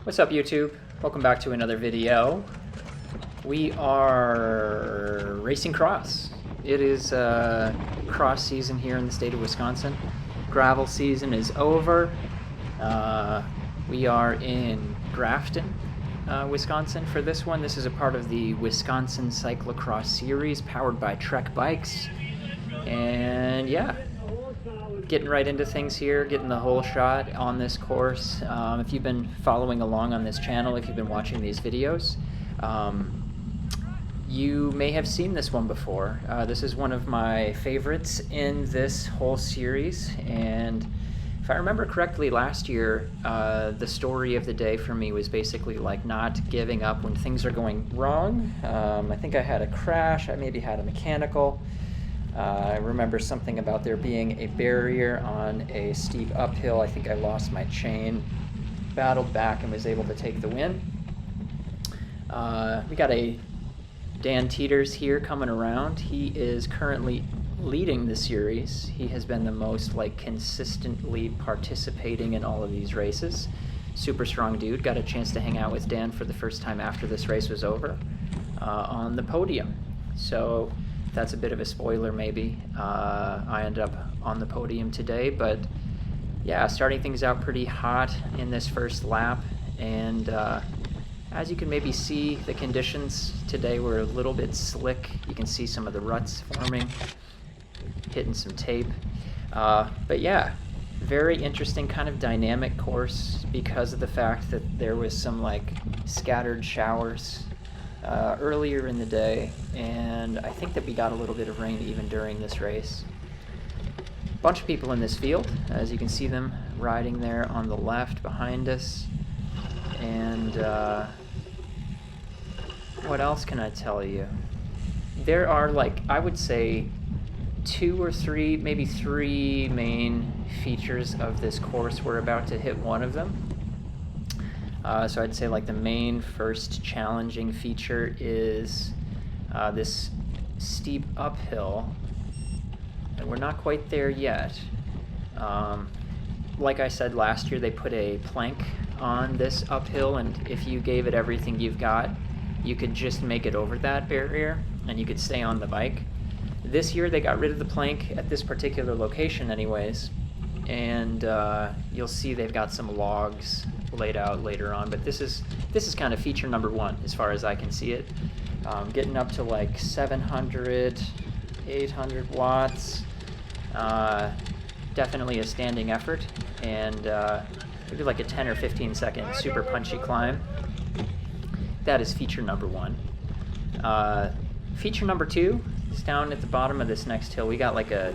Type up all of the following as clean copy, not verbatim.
What's up, YouTube? Welcome back to another video. We are racing cross. It is cross season here in the state of Wisconsin. Gravel season is over. We are in Grafton, Wisconsin for this one. This is a part of the Wisconsin Cyclocross series powered by Trek Bikes. And yeah, getting right into things here, getting the whole shot on this course. If you've been following along on this channel, if you've been watching these videos, you may have seen this one before. This is one of my favorites in this whole series, and if I remember correctly, last year the story of the day for me was basically like not giving up when things are going wrong. I think I had a crash, I maybe had a mechanical. I remember something about there being a barrier on a steep uphill. I think I lost my chain, battled back, and was able to take the win. We got a Dan Teeters here coming around. He is currently leading the series. He has been the most consistently participating in all of these races. Super strong dude. Got a chance to hang out with Dan for the first time after this race was over on the podium. So that's a bit of a spoiler maybe. I ended up on the podium today, but yeah, starting things out pretty hot in this first lap, and as you can maybe see, the conditions today were a little bit slick. You can see some of the ruts forming, hitting some tape, but yeah, very interesting kind of dynamic course because of the fact that there was some scattered showers earlier in the day, and I think that we got a little bit of rain even during this race. Bunch of people in this field, as you can see them riding there on the left behind us. And what else can I tell you? There are I would say 2 or 3, maybe 3 main features of this course. We're about to hit one of them. So I'd say the main first challenging feature is this steep uphill, and we're not quite there yet. Like I said last year, they put a plank on this uphill, and if you gave it everything you've got, you could just make it over that barrier and you could stay on the bike. This year they got rid of the plank at this particular location anyways, and you'll see they've got some logs laid out later on, but this is kind of feature number 1 as far as I can see it. Getting up to 700, 800 watts. Definitely a standing effort, and maybe a 10 or 15 second super punchy climb. That is feature number 1. Feature number 2 is down at the bottom of this next hill. We got a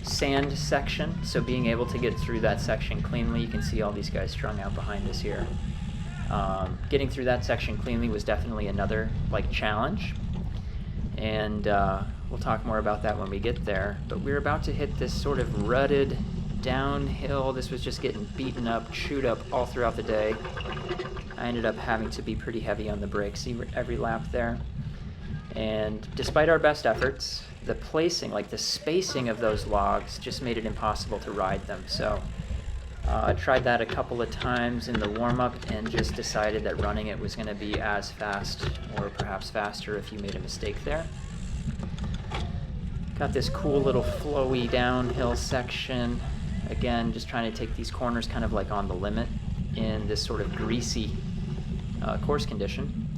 sand section, so being able to get through that section cleanly. You can see all these guys strung out behind us here. Getting through that section cleanly was definitely another challenge, and we'll talk more about that when we get there. But we're about to hit this sort of rutted downhill. This was just getting beaten up, chewed up all throughout the day. I ended up having to be pretty heavy on the brakes every lap there, and despite our best efforts, the placing, the spacing of those logs just made it impossible to ride them. So I tried that a couple of times in the warm-up and just decided that running it was going to be as fast, or perhaps faster if you made a mistake there. Got this cool little flowy downhill section. Again, just trying to take these corners kind of on the limit in this sort of greasy course condition.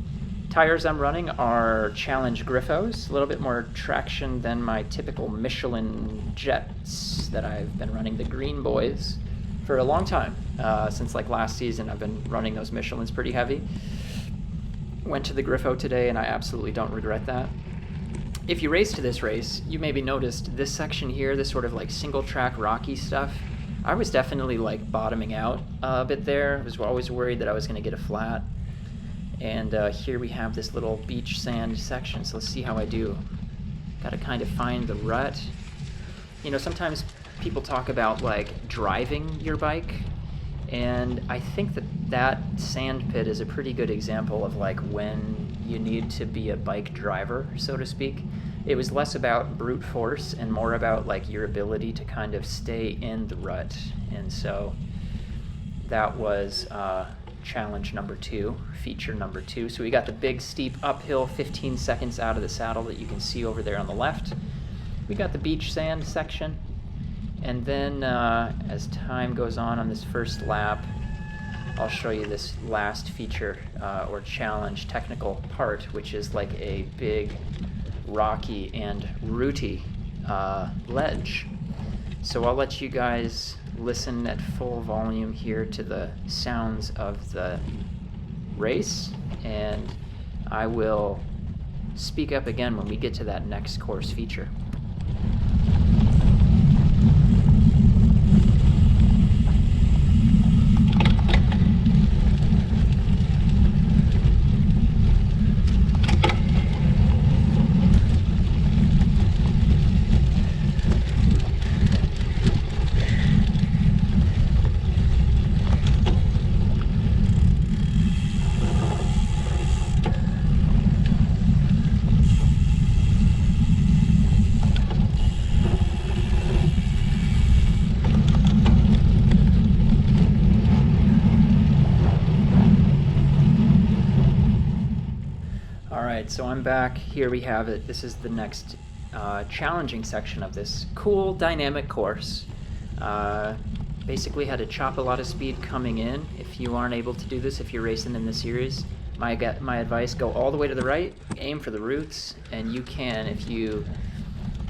Tires I'm running are Challenge Griffos, a little bit more traction than my typical Michelin Jets that I've been running, the Green Boys, for a long time. Since last season, I've been running those Michelins pretty heavy. Went to the Griffo today, and I absolutely don't regret that. If you race to this race, you maybe noticed this section here, this sort of single track rocky stuff. I was definitely bottoming out a bit there. I was always worried that I was going to get a flat. And here we have this little beach sand section, so let's see how I do. Got to kind of find the rut. You know, sometimes people talk about driving your bike, and I think that sand pit is a pretty good example of when you need to be a bike driver, so to speak. It was less about brute force and more about your ability to kind of stay in the rut, and so that was challenge number 2, feature number 2. So we got the big steep uphill 15 seconds out of the saddle that you can see over there on the left. We got the beach sand section, and then as time goes on this first lap, I'll show you this last feature or challenge technical part, which is like a big rocky and rooty ledge. So I'll let you guys listen at full volume here to the sounds of the race, and I will speak up again when we get to that next course feature. So I'm back. Here we have it. This is the next challenging section of this cool dynamic course. Basically had to chop a lot of speed coming in. If you aren't able to do this, if you're racing in the series, my advice, go all the way to the right, aim for the roots, and you can, if you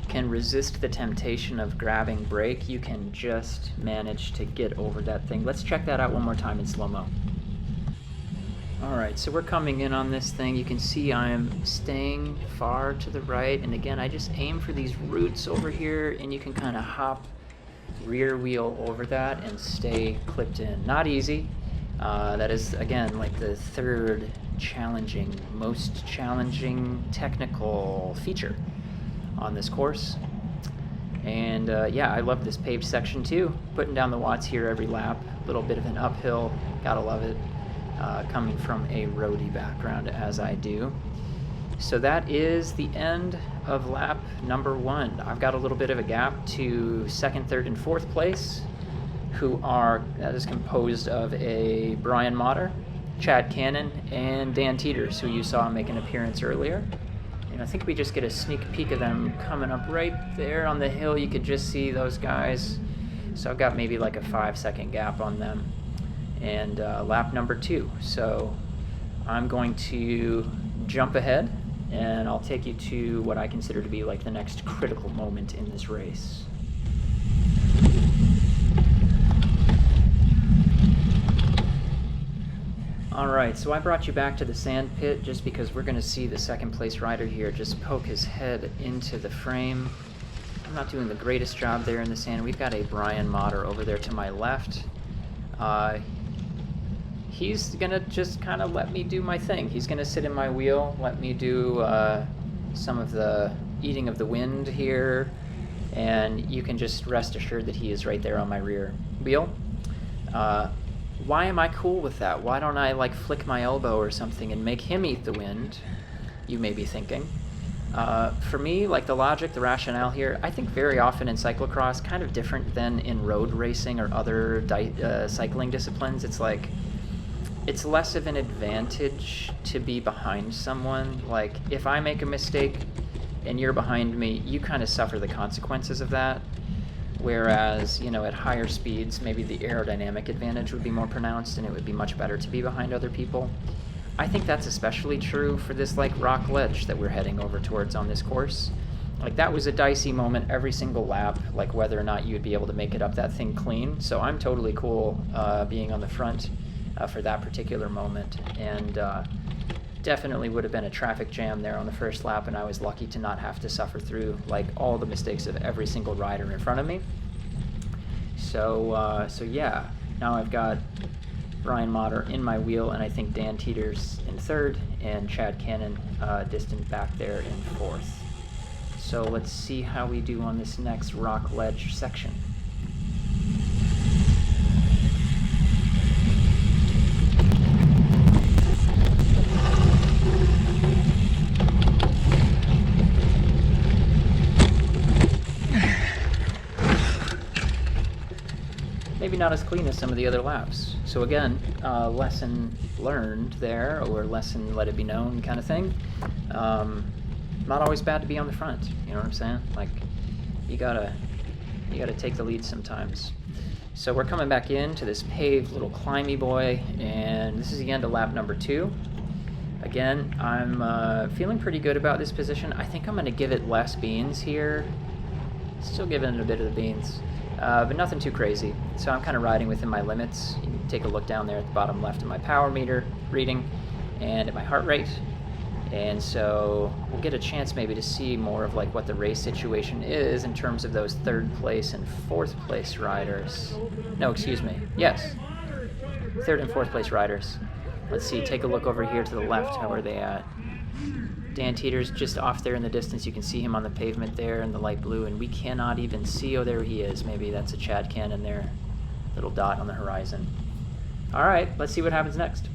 can resist the temptation of grabbing brake, you can just manage to get over that thing. Let's check that out one more time in slow-mo. Alright, so we're coming in on this thing. You can see I'm staying far to the right, and again, I just aim for these roots over here, and you can kind of hop rear wheel over that and stay clipped in. Not easy. That is, again, like the third most challenging technical feature on this course. And yeah, I love this paved section too. Putting down the watts here every lap. A little bit of an uphill. Gotta love it. Coming from a roadie background as I do. So that is the end of lap number 1. I've got a little bit of a gap to second, third, and fourth place, that is composed of a Brian Motter, Chad Cannon, and Dan Teeters, who you saw make an appearance earlier. And I think we just get a sneak peek of them coming up right there on the hill. You could just see those guys. So I've got maybe like a 5-second gap on them. And lap number 2. So I'm going to jump ahead, and I'll take you to what I consider to be like the next critical moment in this race. Alright, so I brought you back to the sand pit just because we're going to see the second place rider here just poke his head into the frame. I'm not doing the greatest job there in the sand. We've got a Brian Motter over there to my left. He's gonna just kind of let me do my thing. He's gonna sit in my wheel, let me do some of the eating of the wind here, and you can just rest assured that he is right there on my rear wheel. Why am I cool with that? Why don't I like flick my elbow or something and make him eat the wind? You may be thinking. For me, like the logic, the rationale here, I think very often in cyclocross, kind of different than in road racing or other cycling disciplines, it's like, it's less of an advantage to be behind someone. Like, if I make a mistake and you're behind me, you kind of suffer the consequences of that. Whereas, you know, at higher speeds, maybe the aerodynamic advantage would be more pronounced and it would be much better to be behind other people. I think that's especially true for this, like, rock ledge that we're heading over towards on this course. Like, that was a dicey moment every single lap, like whether or not you'd be able to make it up that thing clean. So I'm totally cool being on the front for that particular moment, and definitely would have been a traffic jam there on the first lap, and I was lucky to not have to suffer through like all the mistakes of every single rider in front of me. So yeah, now I've got Brian Motter in my wheel, and I think Dan Teeters in third, and Chad Cannon distant back there in fourth. So let's see how we do on this next rock ledge section. Maybe maybe not as clean as some of the other laps. So again, lesson learned there, or lesson let it be known kind of thing. Not always bad to be on the front, you know what I'm saying? Like, you gotta take the lead sometimes. So we're coming back into this paved little climby boy, and this is the end of lap number 2. Again, I'm feeling pretty good about this position. I think I'm gonna give it less beans here. Still giving it a bit of the beans, but nothing too crazy. So I'm kind of riding within my limits. You can take a look down there at the bottom left of my power meter reading and at my heart rate. And so we'll get a chance maybe to see more of like what the race situation is in terms of those 3rd place and 4th place riders. No, excuse me. Yes, 3rd and 4th place riders. Let's see, take a look over here to the left. How are they at? Dan Teeter's just off there in the distance. You can see him on the pavement there in the light blue, and we cannot even see. Oh, there he is. Maybe that's a Chad Cannon there. Little dot on the horizon. All right, let's see what happens next.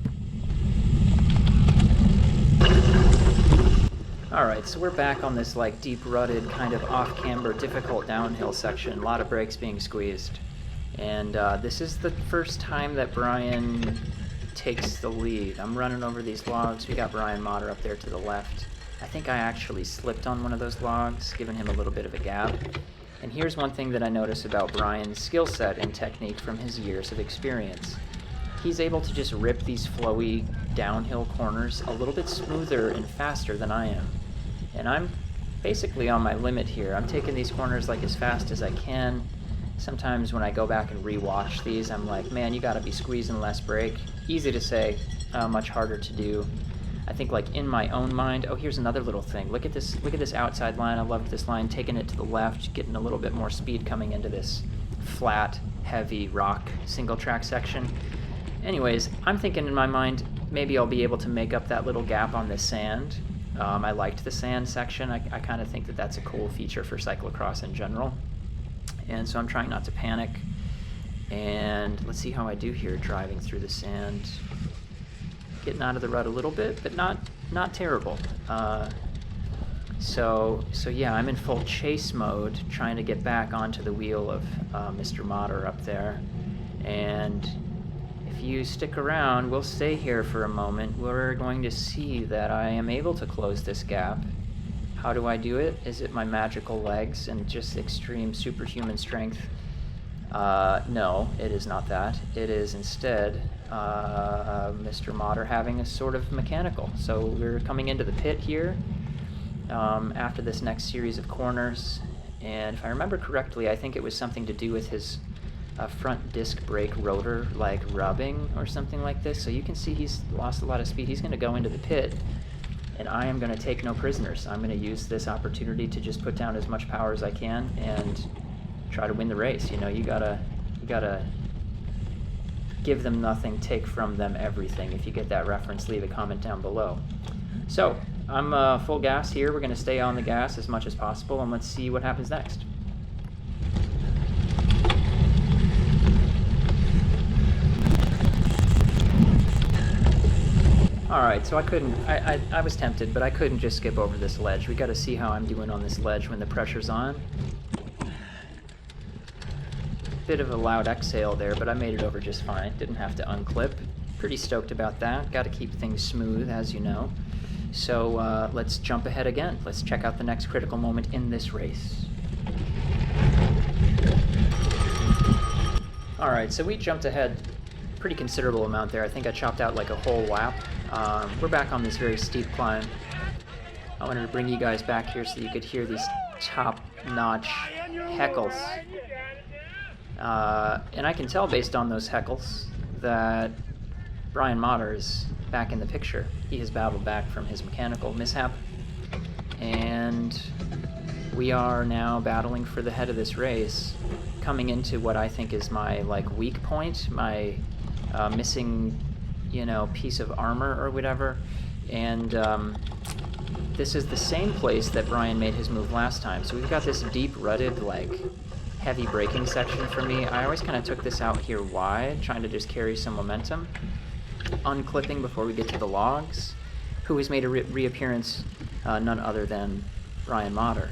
All right, so we're back on this like deep rutted kind of off-camber, difficult downhill section. A lot of brakes being squeezed. And this is the first time that Brian takes the lead. I'm running over these logs. We got Brian Motter up there to the left. I think I actually slipped on one of those logs, giving him a little bit of a gap. And here's one thing that I notice about Brian's skill set and technique from his years of experience. He's able to just rip these flowy downhill corners a little bit smoother and faster than I am. And I'm basically on my limit here. I'm taking these corners like as fast as I can. Sometimes when I go back and re-watch these, I'm like, man, you gotta be squeezing less brake. Easy to say, much harder to do. I think like in my own mind, oh, here's another little thing. Look at this outside line. I loved this line, taking it to the left, getting a little bit more speed coming into this flat, heavy rock single track section. Anyways, I'm thinking in my mind, maybe I'll be able to make up that little gap on this sand. I liked the sand section. I kind of think that that's a cool feature for cyclocross in general. And so I'm trying not to panic. And let's see how I do here driving through the sand. Getting out of the rut a little bit, but not terrible. So yeah, I'm in full chase mode, trying to get back onto the wheel of Mr. Motter up there. And if you stick around, we'll stay here for a moment. We're going to see that I am able to close this gap. How do I do it? Is it my magical legs and just extreme superhuman strength? No, it is not that. It is instead Mr. Motter having a sort of mechanical. So we're coming into the pit here after this next series of corners. And if I remember correctly, I think it was something to do with his front disc brake rotor like rubbing or something like this. So you can see he's lost a lot of speed. He's going to go into the pit, and I am going to take no prisoners. I'm going to use this opportunity to just put down as much power as I can and try to win the race. You know, you gotta give them nothing, take from them everything. If you get that reference, leave a comment down below. So I'm full gas here. We're going to stay on the gas as much as possible, and let's see what happens next. Alright, so I was tempted, but I couldn't just skip over this ledge. We gotta see how I'm doing on this ledge when the pressure's on. Bit of a loud exhale there, but I made it over just fine. Didn't have to unclip. Pretty stoked about that. Gotta keep things smooth, as you know. So let's jump ahead again. Let's check out the next critical moment in this race. Alright, so we jumped ahead pretty considerable amount there. I think I chopped out like a whole lap. We're back on this very steep climb. I wanted to bring you guys back here so you could hear these top-notch heckles. And I can tell based on those heckles that Brian Motter is back in the picture. He has battled back from his mechanical mishap, and we are now battling for the head of this race, coming into what I think is my weak point, my missing, piece of armor or whatever. And this is the same place that Brian made his move last time. So we've got this deep rutted, heavy braking section for me. I always kind of took this out here wide, trying to just carry some momentum. Unclipping before we get to the logs. Who has made a reappearance? None other than Brian Motter.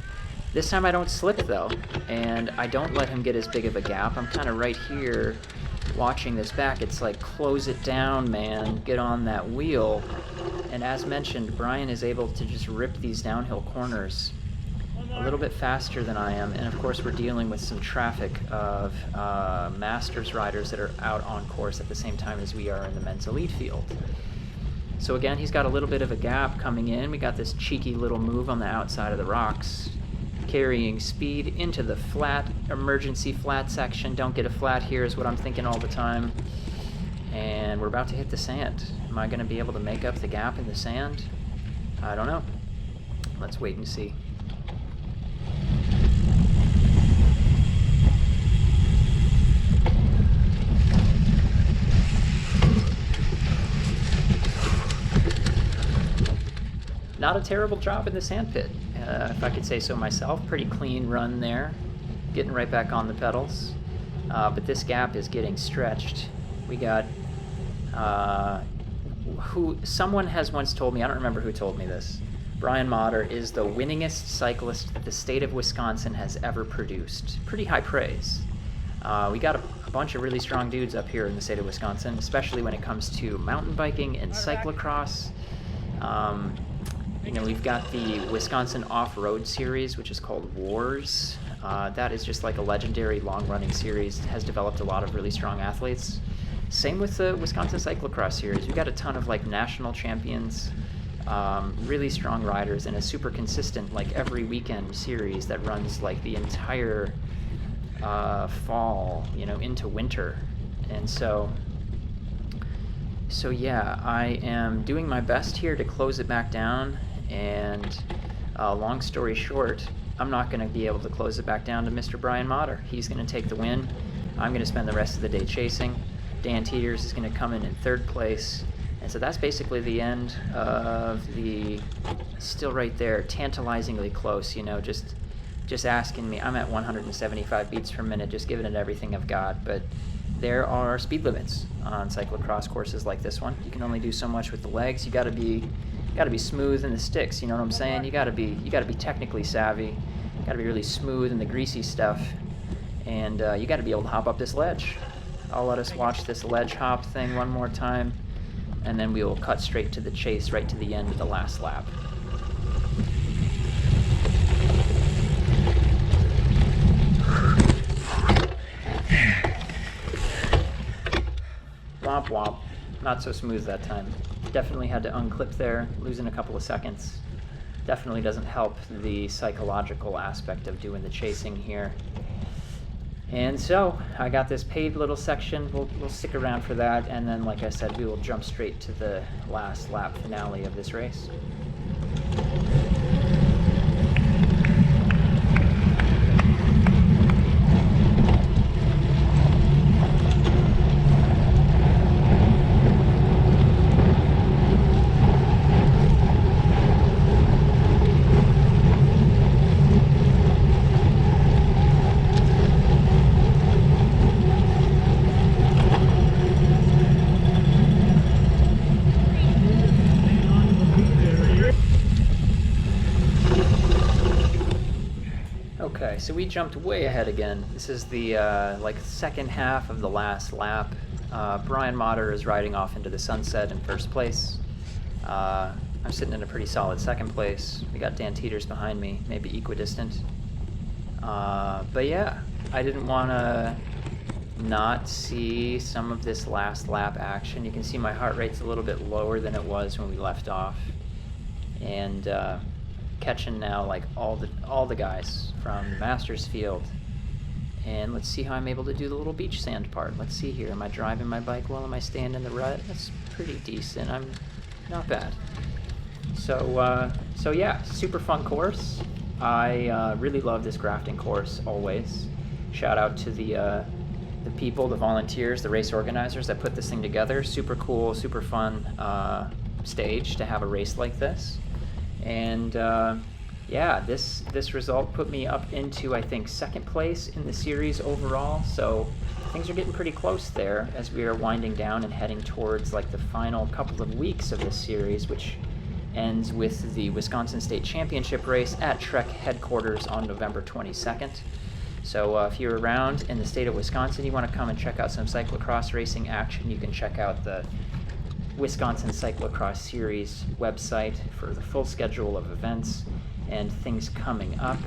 This time I don't slip though, and I don't let him get as big of a gap. I'm kind of right here watching this back. It's like, close it down, man. Get on that wheel. And as mentioned, Brian is able to just rip these downhill corners a little bit faster than I am. And of course, we're dealing with some traffic of Masters riders that are out on course at the same time as we are in the men's elite field. So again, he's got a little bit of a gap coming in. We got this cheeky little move on the outside of the rocks, carrying speed into the flat, emergency flat section. Don't get a flat here is what I'm thinking all the time. And we're about to hit the sand. Am I going to be able to make up the gap in the sand? I don't know. Let's wait and see. Not a terrible job in the sandpit, if I could say so myself. Pretty clean run there, getting right back on the pedals. But this gap is getting stretched. We got, someone has once told me, I don't remember who told me this, Brian Motter is the winningest cyclist that the state of Wisconsin has ever produced. Pretty high praise. We got a bunch of really strong dudes up here in the state of Wisconsin, especially when it comes to mountain biking and cyclocross. You know, we've got the Wisconsin Off-Road Series, which is called Wars. That is just like a legendary long-running series. It has developed a lot of really strong athletes. Same with the Wisconsin Cyclocross Series. We've got a ton of like national champions, really strong riders, and a super consistent, like every weekend series that runs like the entire fall, you know, into winter. And so yeah, I am doing my best here to close it back down. And long story short, I'm not going to be able to close it back down to Mr. Brian Motter. He's going to take the win. I'm going to spend the rest of the day chasing. Dan Teeters is going to come in third place. And so that's basically the end of the, still right there, tantalizingly close, you know, just asking me. I'm at 175 beats per minute, just giving it everything I've got. But there are speed limits on cyclocross courses like this one. You can only do so much with the legs. You got to be smooth in the sticks. You know what I'm saying? You got to be technically savvy. You got to be really smooth in the greasy stuff, and you got to be able to hop up this ledge. I'll let us watch this ledge hop thing one more time, and then we will cut straight to the chase, right to the end of the last lap. Womp womp. Not so smooth that time. Definitely had to unclip there, losing a couple of seconds. Definitely doesn't help the psychological aspect of doing the chasing here. And so I got this paved little section. We'll stick around for that, and then, like I said, we will jump straight to the last lap finale of this race. Okay, so we jumped way ahead again. This is the like second half of the last lap. Brian Motter is riding off into the sunset in first place. I'm sitting in a pretty solid second place. We got Dan Teeters behind me, maybe equidistant. But yeah, I didn't want to not see some of this last lap action. You can see my heart rate's a little bit lower than it was when we left off. And catching now like all the guys from the Masters field. And let's see how I'm able to do the little beach sand part. Let's see here. Am I driving my bike well? Am I staying in the rut? That's pretty decent. I'm not bad. So yeah, super fun course. I really love this Grafton course always. Shout out to the people, the volunteers, the race organizers that put this thing together. Super cool, super fun stage to have a race like this. And yeah, this result put me up into, I think, second place in the series overall. So things are getting pretty close there as we are winding down and heading towards like the final couple of weeks of this series, which ends with the Wisconsin State Championship race at Trek headquarters on November 22nd. So if you're around in the state of Wisconsin, you want to come and check out some cyclocross racing action, you can check out the Wisconsin Cyclocross Series website for the full schedule of events and things coming up.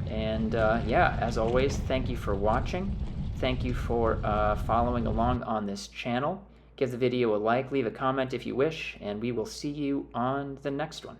And yeah, as always, thank you for watching. Thank you for following along on this channel. Give the video a like, leave a comment if you wish, and we will see you on the next one.